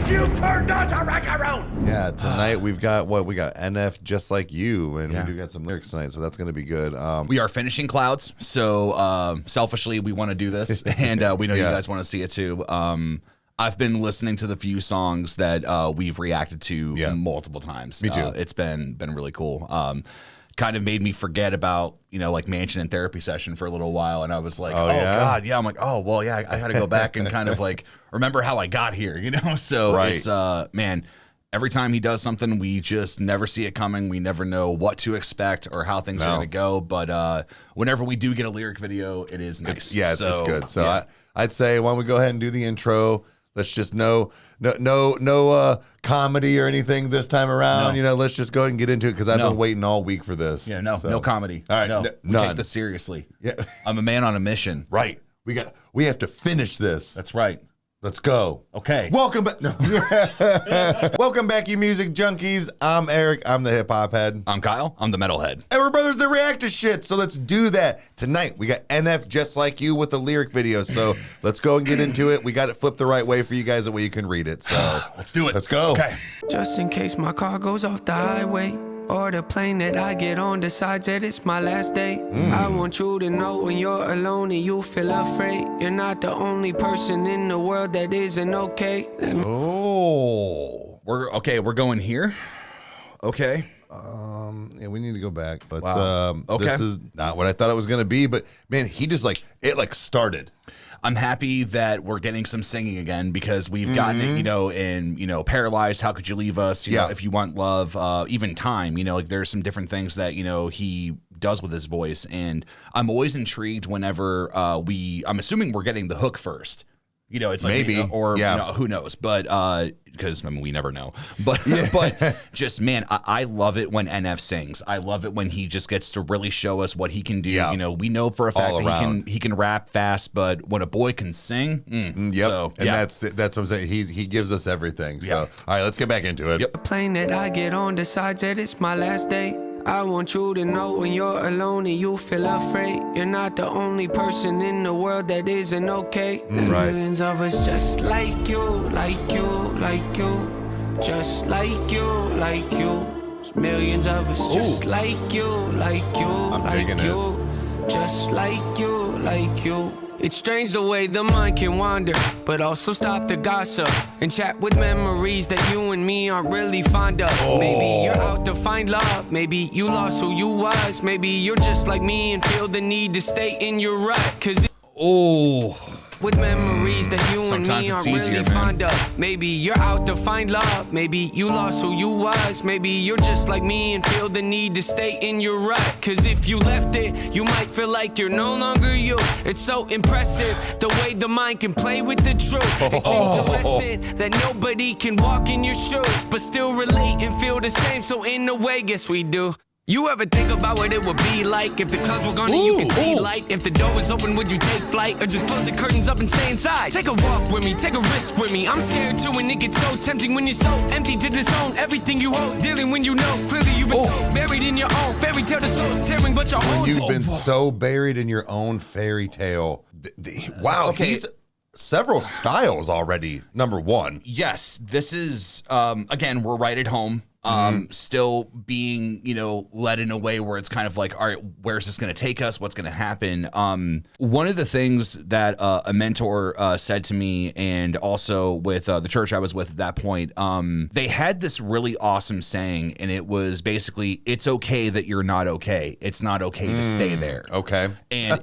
You've turned on to Rykerroad. Yeah, tonight we got NF Just Like You, and we do got some lyrics tonight, so that's going to be good. We are finishing Clouds, so selfishly we want to do this, and we know you guys want to see it too. I've been listening to the few songs that we've reacted to multiple times. Me too. It's been really cool. Kind of made me forget about, like Mansion and Therapy Session for a little while. And I was like, God, yeah. I'm like, oh, well, yeah, I got to go back and kind of like remember how I got here, So it's, man, every time he does something, we just never see it coming. We never know what to expect or how things are going to go. But whenever we do get a lyric video, it is nice. It's good. So I'd say, why don't we go ahead and do the intro? Let's just no comedy or anything this time around. Let's just go ahead and get into it because I've been waiting all week for this. Yeah, no comedy. All right, no, we none. take this seriously. Yeah, I'm a man on a mission. Right. We have to finish this. That's right. Let's go. Okay. Welcome back. No. Welcome back, you music junkies. I'm Eric. I'm the hip hop head. I'm Kyle. I'm the metal head. And we're brothers that react to shit. So let's do that. Tonight, we got NF Just Like You with the lyric video. So let's go and get into it. We got it flipped the right way for you guys that way you can read it. So let's do it. Let's go. Okay. Just in case my car goes off the highway, or the plane that I get on decides that it's my last day. I want you to know when you're alone and you feel afraid, you're not the only person in the world that isn't okay. Oh, we're going here. Okay. Yeah, we need to go back, but Okay. This is not what I thought it was gonna be. But man, he just it started. I'm happy that we're getting some singing again because we've gotten it, in Paralyzed, How Could You Leave Us, you know, If You Want Love, even Time, there's some different things that, he does with his voice. And I'm always intrigued whenever I'm assuming we're getting the hook first. It's like maybe, who knows? But because we never know. But but just man, I love it when NF sings. I love it when he just gets to really show us what he can do. Yeah. We know for a fact that he can rap fast, but when a boy can sing, So, and that's what I'm saying. He gives us everything. So all right, let's get back into it. The plane that I get on decides that it's my last day. I want you to know when you're alone and you feel afraid, you're not the only person in the world that isn't okay. There's millions of us just like you, like you, like you, just like you, like you. There's millions of us just like you, like you, like you, just like you, like you. It's strange the way the mind can wander, but also stop the gossip and chat with memories that you and me aren't really fond of. Maybe you're out to find love, maybe you lost who you was, maybe you're just like me and feel the need to stay in your rut. Cause with memories that you and me aren't really fond of. Maybe you're out to find love, maybe you lost who you was, maybe you're just like me and feel the need to stay in your rut. Cause if you left it, you might feel like you're no longer you. It's so impressive the way the mind can play with the truth. It's interesting that nobody can walk in your shoes but still relate and feel the same. So in a way, guess we do. You ever think about what it would be like if the clouds were gone and you could see light? If the door was open, would you take flight or just close the curtains up and stay inside? Take a walk with me, take a risk with me. I'm scared too, and it gets so tempting when you're so empty to disown everything you hold. Dealing when you know clearly you've been so buried in your own fairy tale. The soul's tearing, but your whole You've been so buried in your own fairy tale. Wow. Okay. He's several styles already. Number one. Yes, this is again, we're right at home. Still being, led in a way where it's kind of like, all right, where's this going to take us? What's going to happen? One of the things that a mentor said to me, and also with the church I was with at that point, they had this really awesome saying, and it was basically, it's okay that you're not okay. It's not okay to stay there. Okay. And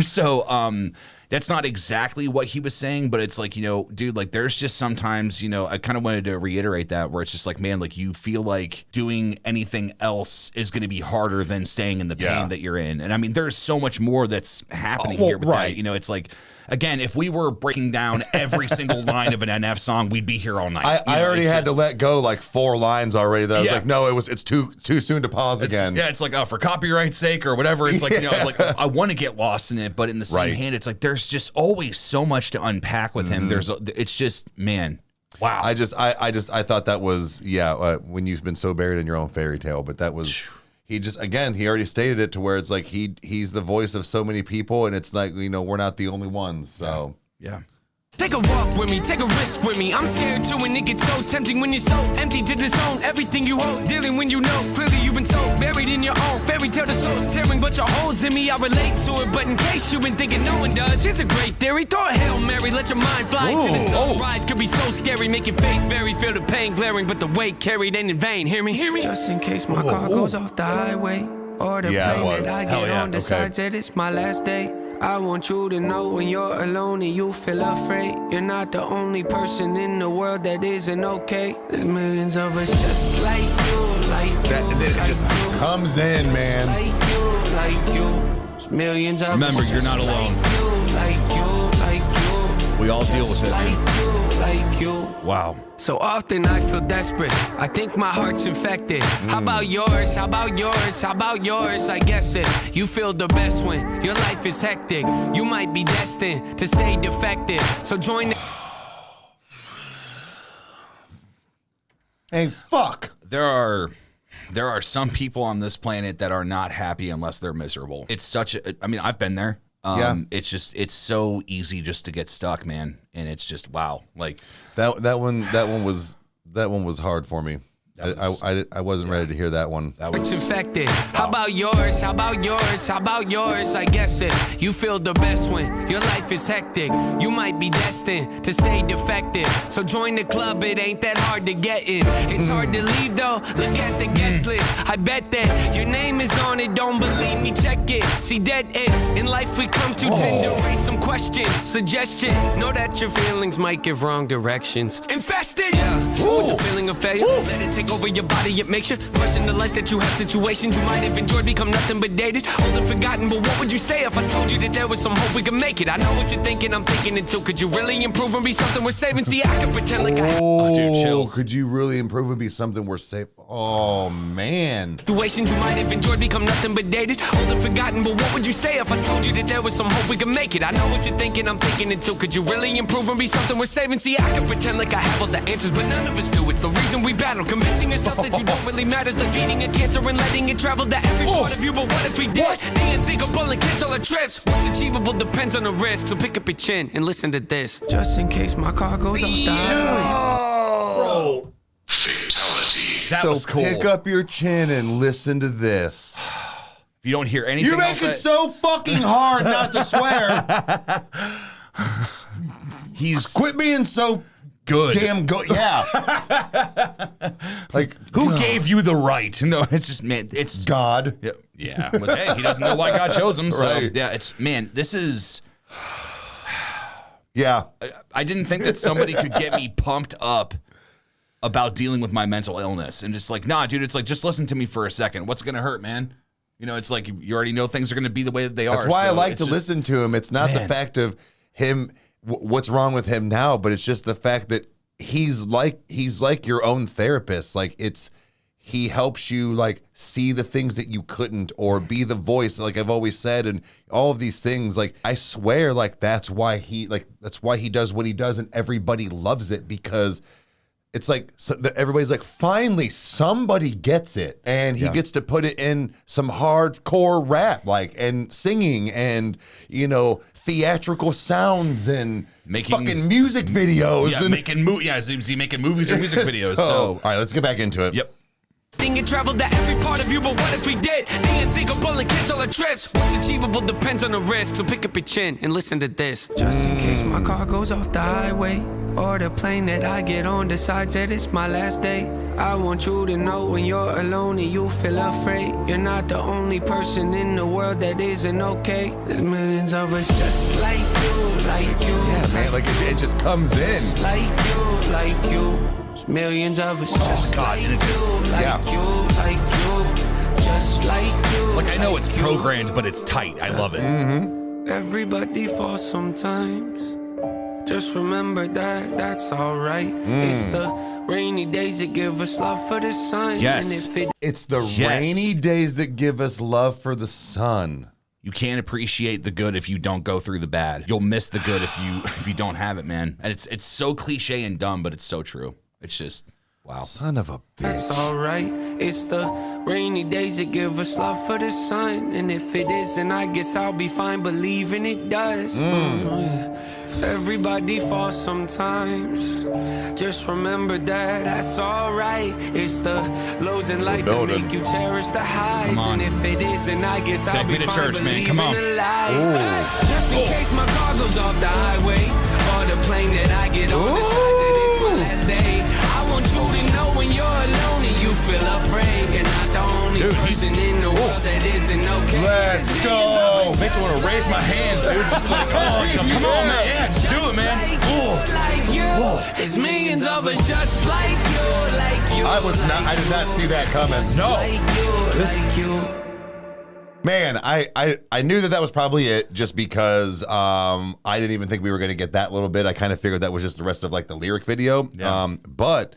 so that's not exactly what he was saying, but it's like, dude, like there's just sometimes, I kind of wanted to reiterate that where it's just like, man, like you feel like doing anything else is going to be harder than staying in the pain that you're in. And I mean, there's so much more that's happening here with that. It's like, again, if we were breaking down every single line of an NF song, we'd be here all night. I already had to let go like 4 lines already. That I was like, no, it's too soon to pause again. Yeah, it's like for copyright's sake or whatever. It's like like I want to get lost in it, but in the same hand, it's like there's just always so much to unpack with him. It's just man. Wow. I thought that was when you've been so buried in your own fairy tale, but that was. He already stated it to where it's like he's the voice of so many people, and it's like we're not the only ones. So yeah. Take a walk with me, take a risk with me. I'm scared too, and it gets so tempting when you're so empty to disown everything you hold. Dealing when you know clearly you've been so buried in your own fairy tale. The soul's tearing, but your holes in me. I relate to it, but in case you've been thinking no one does, here's a great theory. Throw a Hail Mary, let your mind fly into the sunrise. Could be so scary, make your faith vary. Feel the pain glaring, but the weight carried ain't in vain. Hear me, hear me. Just in case my car goes off the highway, or the plane that I get on decides that it's my last day. I want you to know when you're alone and you feel afraid, you're not the only person in the world that isn't okay. There's millions of us just like you, like you. That, and then it just comes in, man. Like you, like you. There's millions of Remember, us you're just not alone. Like you, like you. We all deal with it, Like man. you, like you. Wow. So often I feel desperate. I think my heart's infected. How about yours? How about yours? How about yours? I guess it. You feel the best when your life is hectic. You might be destined to stay defective. So join the... Hey, fuck. There are some people on this planet that are not happy unless they're miserable. It's such a, I mean, I've been there. It's so easy just to get stuck, man. And it's just, wow. Like That one was hard for me. I wasn't ready to hear that one. It's infected. How about yours? How about yours? How about yours? I guess it. You feel the best when your life is hectic. You might be destined to stay defective. So join the club, it ain't that hard to get in. It's hard to leave though. Look at the guest list. I bet that your name is on it. Don't believe me, check it. See, dead ends in life we come to tend to raise some questions. Suggestion. Know that your feelings might give wrong directions. Infested. With the feeling of failure. Let it take over your body, it makes you question the life that you have. Situations you might have enjoyed become nothing but dated, old and forgotten. But what would you say if I told you that there was some hope we could make it? I know what you're thinking, I'm thinking it too. Could you really improve and be something worth saving? See, I can pretend like I dude, chills. Could you really improve and be something worth saving? Oh, man. situations you might have enjoyed become nothing but dated, old and forgotten. But what would you say if I told you that there was some hope we could make it? I know what you're thinking, I'm thinking it too. Could you really improve and be something worth saving? See, I can pretend like I have all the answers, but none of us do. It's the reason we battle, convincing yourself that you don't really matter. It's like feeding a cancer and letting it travel to every part of you. But what if we did? The unthinkable and cancel our trips. What's achievable depends on the risk. So pick up your chin and listen to this. Just in case my car goes off the highway. Bro. Fatality. That was cool. Pick up your chin and listen to this. If you don't hear anything You else make it so fucking hard not to swear. he's Quit being so good. damn good. Yeah. Like, Who gave you the right? No, it's just, man, it's God. Yeah. But hey, he doesn't know why God chose him. So Right. yeah, it's, man, this is, Yeah. I didn't think that somebody could get me pumped up about dealing with my mental illness. And just like, nah, dude, it's like, just listen to me for a second. What's going to hurt, man? You know, it's like, you already know things are going to be the way that they are. That's why I so like it's to just- listen to him. It's not the Man. fact of him, what's wrong with him now, but it's just the fact that he's like your own therapist. Like he helps you like see the things that you couldn't, or be the voice, like I've always said, and all of these things. Like, I swear, like that's why he does what he does, and everybody loves it, because it's like everybody's like, finally somebody gets it, and he gets to put it in some hardcore rap, like, and singing, and theatrical sounds, and Making- fucking music videos, Yeah, and making is he making movies or music videos? So, all right, let's get back into it. yep. Think it traveled to every part of you, but what if we did? The unthinkable and cancel our trips. What's achievable depends on the risk. So pick up your chin and listen to this. Just in case my car goes off the highway, or the plane that I get on decides that it's my last day. I want you to know when you're alone and you feel afraid, you're not the only person in the world that isn't okay. There's millions of us just like you, like you. Yeah, man, like it just comes in. Like you, like you. There's millions of us just God, like and it just- you, like yeah. you, like you. Just like you. Like, I know like it's you. programmed, but it's tight. I love it. Everybody falls sometimes. Just remember that that's alright. It's the rainy days that give us love for the sun. Yes. And if it It's the Yes. rainy days that give us love for the sun. You can't appreciate the good if you don't go through the bad. You'll miss the good if you don't have it, man. And it's so cliche and dumb, but it's so true. It's just, wow. Son of a bitch. that's alright. It's the rainy days that give us love for the sun. And if it isn't, I guess I'll be fine believing it does. Yeah. Everybody falls sometimes. Just remember that that's alright. It's the lows in life that make you cherish the highs. And if it isn't, I guess I'll be fine church, man. Come on. Just in case my car goes off the highway, or the plane that I get on decides that it's my last day. I want you to know when you're alone and you feel afraid, you're not the only person in the world that isn't okay. Let's go. Makes me want to raise my hands, dude. Just like, come on, man. Yeah, just do it, man. There's millions of us just like you. I did not see that coming. No. Man, I knew that was probably it, just because I didn't even think we were going to get that little bit. I kind of figured that was just the rest of like the lyric video. Yeah. But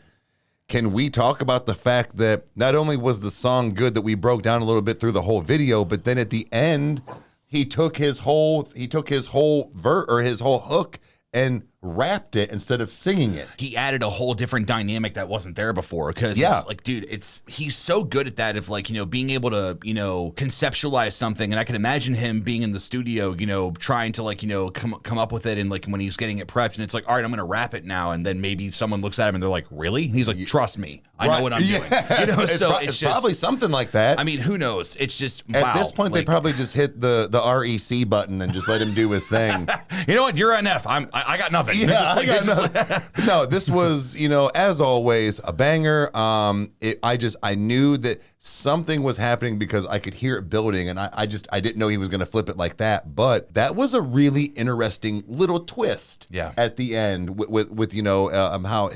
can we talk about the fact that not only was the song good that we broke down a little bit through the whole video, but then at the end he took his whole hook and rapped it instead of singing it. He added a whole different dynamic that wasn't there before, because it's like, dude, he's so good at that, of like, being able to, conceptualize something. And I can imagine him being in the studio, trying to like, come up with it, and like when he's getting it prepped and it's like, all right, I'm gonna rap it now, and then maybe someone looks at him and they're like, really? And he's like, trust me, I know what I'm doing. It's just probably something like that. I mean, who knows? It's just at this point, they probably just hit the REC button and just let him do his thing. You know what? You're NF. I got nothing. Yeah, I got nothing. No, this was, as always, a banger. I knew that something was happening because I could hear it building, and I didn't know he was going to flip it like that. But that was a really interesting little twist. Yeah. At the end with how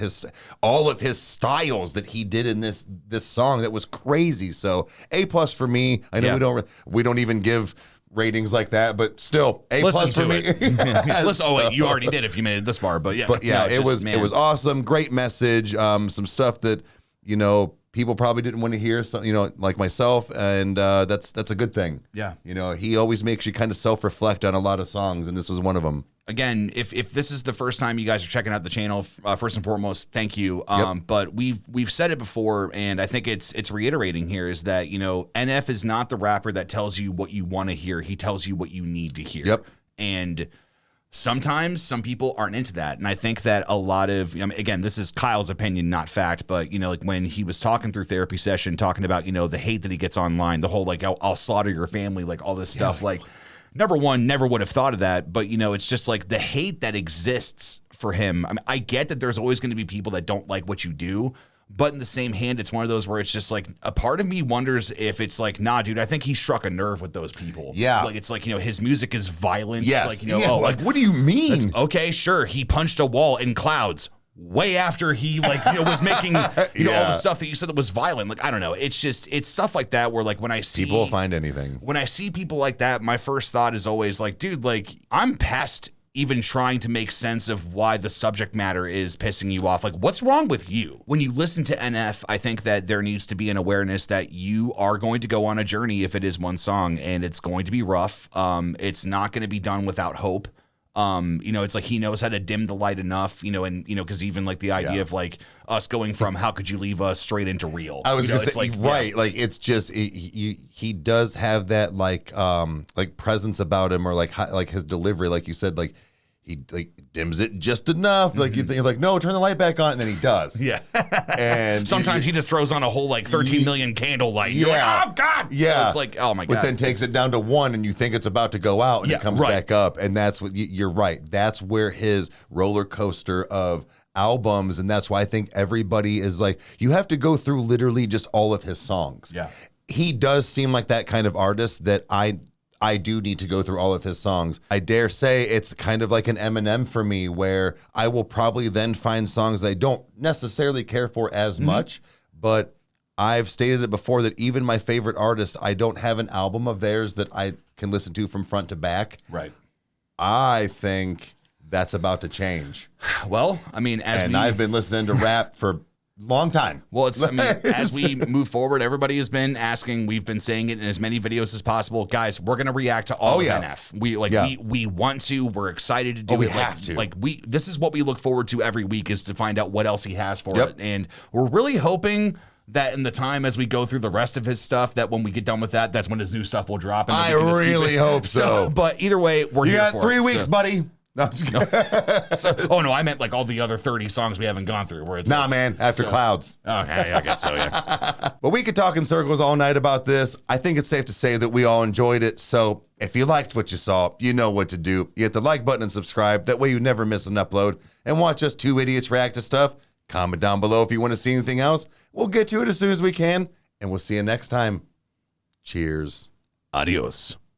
all of his styles that he did in this song, that was crazy. So A+ for me. I know we don't even give ratings like that, but still A+ for me. Listen, wait, you already did if you made it this far, but yeah. It was awesome. Great message. Some stuff that people probably didn't want to hear, so, like myself, and that's a good thing. Yeah. He always makes you kind of self-reflect on a lot of songs, and this is one of them. Again, if this is the first time you guys are checking out the channel, first and foremost, thank you. But we've said it before, and I think it's reiterating here, is that NF is not the rapper that tells you what you want to hear. He tells you what you need to hear. Yep. And sometimes some people aren't into that, and I think that a lot of again, this is Kyle's opinion, not fact, but like when he was talking through therapy session, talking about the hate that he gets online, the whole like I'll slaughter your family, like all this stuff, like. Number one, never would have thought of that, but it's just like the hate that exists for him. I mean, I get that there's always going to be people that don't like what you do, but in the same hand, it's one of those where it's just like a part of me wonders if it's like, nah, dude, I think he struck a nerve with those people. Yeah, like it's like his music is violent. Yes, it's like what do you mean? Okay, sure, he punched a wall in clouds. Way after he was making all the stuff that you said that was violent. Like, I don't know. It's stuff like that where like when I see people will find anything. When I see people like that, my first thought is always like, dude, like I'm past even trying to make sense of why the subject matter is pissing you off. Like, what's wrong with you? When you listen to NF, I think that there needs to be an awareness that you are going to go on a journey if it is one song, and it's going to be rough. It's not going to be done without hope. It's like he knows how to dim the light enough, because even like the idea of like us going from how could you leave us straight into real. I was going to say, like, right. Like, it's just, he does have that like presence about him, or like his delivery, like you said, like he like dims it just enough. Like you think like, no, turn the light back on, and then he does. Yeah. And sometimes he just throws on a whole like 13 million candle light. You're like, oh God. Yeah. So it's like, oh my God. But then takes it down to 1, and you think it's about to go out, and it comes back up. And that's what you're right. That's where his roller coaster of albums, and that's why I think everybody is like, you have to go through literally just all of his songs. Yeah. He does seem like that kind of artist that I do need to go through all of his songs. I dare say it's kind of like an Eminem for me, where I will probably then find songs that I don't necessarily care for as much, but I've stated it before that even my favorite artists, I don't have an album of theirs that I can listen to from front to back. Right. I think that's about to change. Well, I mean, I've been listening to rap for long time. Well, as we move forward, everybody has been asking. We've been saying it in as many videos as possible, guys. We're gonna react to all of NF. We want to. We're excited to do it. We have to. This is what we look forward to every week, is to find out what else he has for it, and we're really hoping that in the time as we go through the rest of his stuff, that when we get done with that, that's when his new stuff will drop. And I really hope so. But either way, we're here for it. You got 3 weeks, buddy. No, I'm just kidding. Oh no, I meant like all the other 30 songs we haven't gone through. Where it's Nah, like, man, after Clouds. Okay, I guess so. Yeah. But we could talk in circles all night about this. I think it's safe to say that we all enjoyed it. So if you liked what you saw, you know what to do. You hit the like button and subscribe. That way you never miss an upload. And watch us two idiots react to stuff. Comment down below if you want to see anything else. We'll get to it as soon as we can. And we'll see you next time. Cheers. Adios.